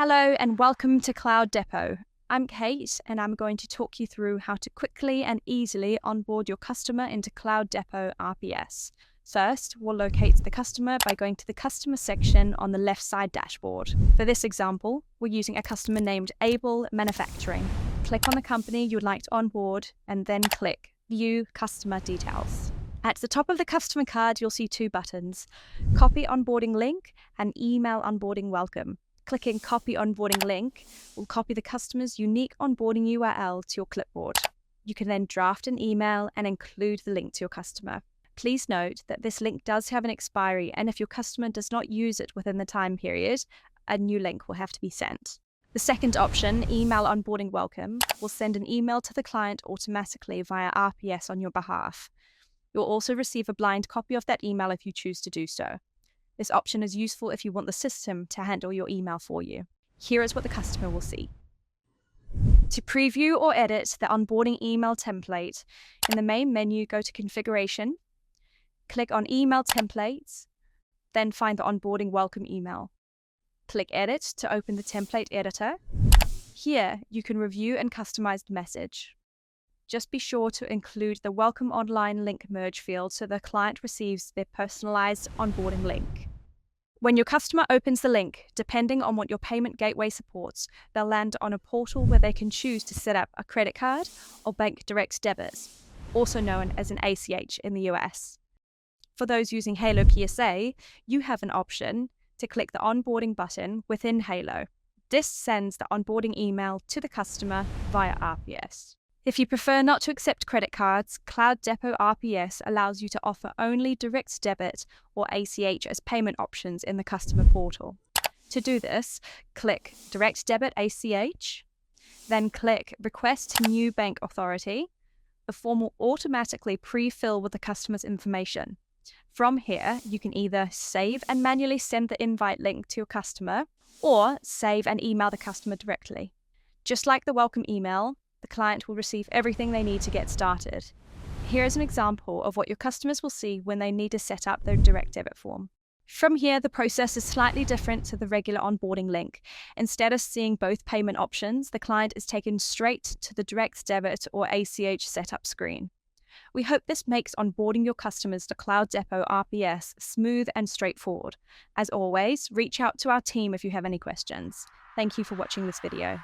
Hello and welcome to Cloud Depot. I'm Kate and I'm going to talk you through how to quickly and easily onboard your customer into Cloud Depot RPS. First, we'll locate the customer by going to the customer section on the left side dashboard. For this example, we're using a customer named Able Manufacturing. Click on the company you'd like to onboard and then click View Customer Details. At the top of the customer card, you'll see two buttons, Copy Onboarding Link and Email Onboarding Welcome. Clicking Copy Onboarding Link will copy the customer's unique onboarding URL to your clipboard. You can then draft an email and include the link to your customer. Please note that this link does have an expiry, and if your customer does not use it within the time period, a new link will have to be sent. The second option, Email Onboarding Welcome, will send an email to the client automatically via RPS on your behalf. You'll also receive a blind copy of that email if you choose to do so. This option is useful if you want the system to handle your email for you. Here is what the customer will see. To preview or edit the onboarding email template, in the main menu, go to Configuration, click on Email Templates, then find the onboarding welcome email. Click Edit to open the template editor. Here, you can review and customize the message. Just be sure to include the Welcome Online Link merge field so the client receives their personalized onboarding link. When your customer opens the link, depending on what your payment gateway supports, they'll land on a portal where they can choose to set up a credit card or bank direct debit, also known as an ACH in the US. For those using Halo PSA, you have an option to click the onboarding button within Halo. This sends the onboarding email to the customer via RPS. If you prefer not to accept credit cards, Cloud Depot RPS allows you to offer only direct debit or ACH as payment options in the customer portal. To do this, click Direct Debit ACH, then click Request New Bank Authority. The form will automatically pre-fill with the customer's information. From here, you can either save and manually send the invite link to your customer, or save and email the customer directly. Just like the welcome email, the client will receive everything they need to get started. Here is an example of what your customers will see when they need to set up their direct debit form. From here, the process is slightly different to the regular onboarding link. Instead of seeing both payment options, the client is taken straight to the direct debit or ACH setup screen. We hope this makes onboarding your customers to Cloud Depot RPS smooth and straightforward. As always, reach out to our team if you have any questions. Thank you for watching this video.